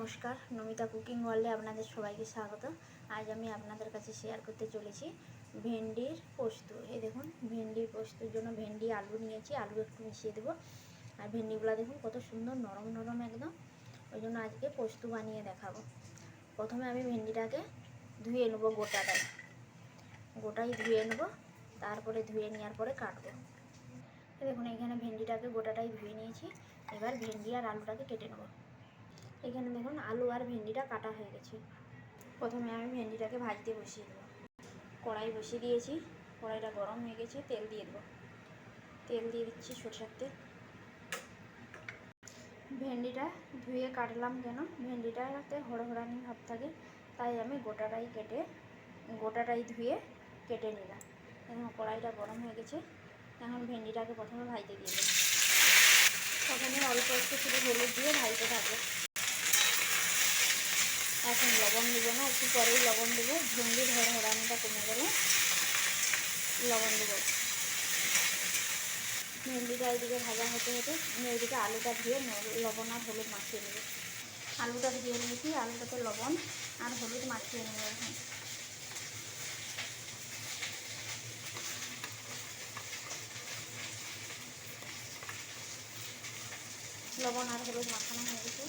নমস্কার, নমিতা কুকিং ওয়ার্ল্ডে আপনাদের সবাইকে স্বাগত। আজ আমি আপনাদের কাছে শেয়ার করতে চলেছি ভেন্ডির পোস্ত। এই দেখুন, ভেন্ডির পোস্তর জন্য ভেন্ডি আলু নিয়েছি, আলু একটু মিশিয়ে দেবো। আর ভেন্ডিগুলো দেখুন কত সুন্দর নরম নরম একদম, ওই জন্য আজকে পোস্ত বানিয়ে দেখাবো। প্রথমে আমি ভেন্ডিটাকে ধুয়ে নেবো, গোটাই ধুয়ে নেবো, তারপরে ধুয়ে নেওয়ার পরে কাটবো। দেখুন এখানে ভেন্ডিটাকে গোটাটাই ধুয়ে নিয়েছি। এবার ভেন্ডি আর আলুটাকে কেটে নেবো। এখানে দেখুন আলু আর ভেন্ডিটা কাটা হয়ে গেছে। প্রথমে আমি ভেন্ডিটাকে ভাজতে বসিয়ে দেবো। কড়াই বসিয়ে দিয়েছি, কড়াইটা গরম হয়ে গেছে, তেল দিয়ে দেবো। তেল দিয়ে দিচ্ছি সরষের তেল। ভেন্ডিটা ধুয়ে কাটলাম কেন, ভেন্ডিটাতে হড়হড়ানি ভাব থাকে, তাই আমি গোটাটাই ধুয়ে কেটে নিলাম। এখন কড়াইটা গরম হয়ে গেছে, এখন ভেন্ডিটাকে প্রথমে ভাজতে দিয়ে দেবো। প্রথমে অল্প একটু শুধু হলুদ দিয়ে ভাজতে থাকবো। এখন লবণ দেবো না, একটু পরেই লবণ দেবো। ভেন্ডির হড়হড়ানিটা কমে গেলে লবণ দেবো। ভেন্ডিটা এইদিকে ভাজা হতে হতে আমি এইদিকে আলুটা ধুয়ে লবণ আর হলুদ মাখিয়ে নেবো। আলুটা দিয়ে নিয়েছি, আলুটাতে লবণ আর হলুদ মাখিয়ে নেবো। এখন লবণ আর হলুদ মাখানো হয়ে গেছে।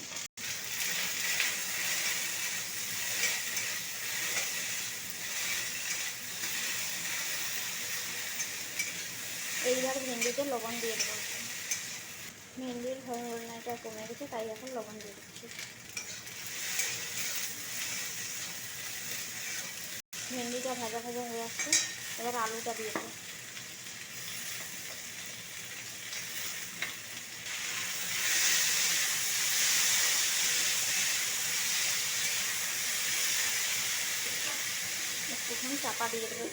এইবার ভেন্ডিতে লবণ দিয়ে দেবো। ভেন্ডির হড়হড়ানিটা কমে গেছে, তাই এখন লবণ দিয়ে দিচ্ছি। ভেন্ডিটা ভাজা ভাজা হয়ে আসছে, এবার আলুটা দিয়ে দেবো। একটুখানি চাপা দিয়ে দেবো।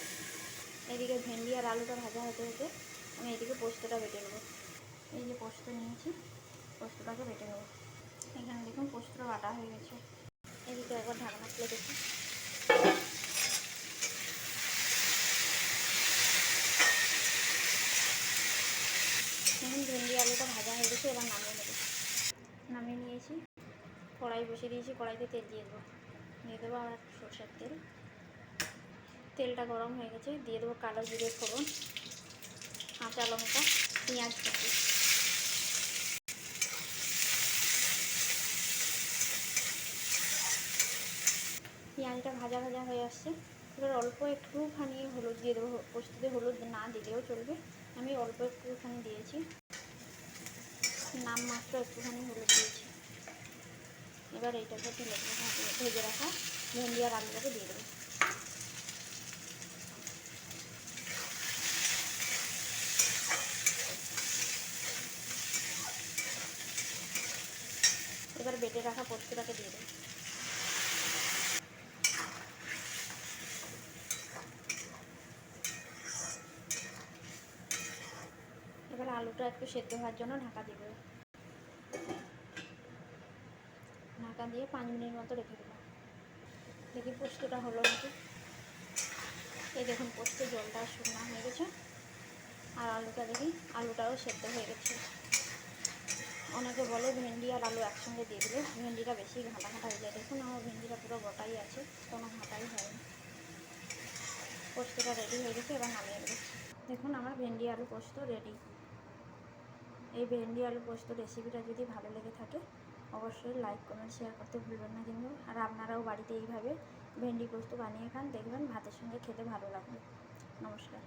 এদিকে ভেন্ডি আর আলুটা ভাজা হতে হতে আমি এদিকে পোস্তটা বেটে নেবো। এই যে পোস্ত নিয়েছি, পোস্তটাকে বেটে নেবো। এখানে দেখুন পোস্তটা বাটা হয়ে গেছে। এদিকে একবার ঢাকনা খুলে দেখি। এখন ভেন্ডি আলুটা ভাজা হয়ে গেছে, এবার নামিয়ে নিয়েছি। কড়াই বসিয়ে দিয়েছি, কড়াইতে তেল দিয়ে দেবো আর সরষের তেল। তেলটা গরম হয়ে গেছে, দিয়ে দেবো কালো জিরে ফোড়ন, কাঁচা লঙ্কা, পেঁয়াজ কুচি। পেঁয়াজটা ভাজা ভাজা হয়ে আসছে, এবার অল্প একটুখানি হলুদ দিয়ে দেবো। পোস্ততে হলুদ না দিলেও চলবে, আমি অল্প একটুখানি দিয়েছি, নামমাত্র একটুখানি হলুদ দিয়েছি। এবার এইটাকে ভেজে রাখা ভেন্ডি আর আলুটাকে দিয়ে দেবো। এবার বেটে রাখা পোস্তটাকে দিয়ে দেবো। এবার আলুটা একটু সেদ্ধ হওয়ার জন্য ঢাকা দিয়ে দেবো। ঢাকা দিয়ে 5 মিনিট মতো রেখে দেবো। দেখি পোস্তটা হলো নাকি। এই দেখুন পোস্তের জলটা শুকনো হয়ে গেছে, আর আলুটা দেখি আলুটাও সেদ্ধ হয়ে গেছে। অনেকে বলে ভেন্ডি আর আলু একসঙ্গে দিয়ে দিলে ভেন্ডিটা বেশি ঘাঁটা হয়ে যায়। দেখুন আমার ভেন্ডিটা পুরো গোটাই আছে, কোনো ঘাঁটাই হয়নি। পোস্তটা রেডি হয়ে গেছে, এবার নামিয়ে দেবো। দেখুন আমার ভেন্ডি আলু পোস্ত রেডি। এই ভেন্ডি আলু পোস্ত রেসিপিটা যদি ভালো লেগে থাকে অবশ্যই লাইক কমেন্ট শেয়ার করতে ভুলবেন না কিন্তু। আর আপনারাও বাড়িতে এইভাবে ভেন্ডি পোস্ত বানিয়ে খান, দেখবেন ভাতের সঙ্গে খেতে ভালো লাগবে। নমস্কার।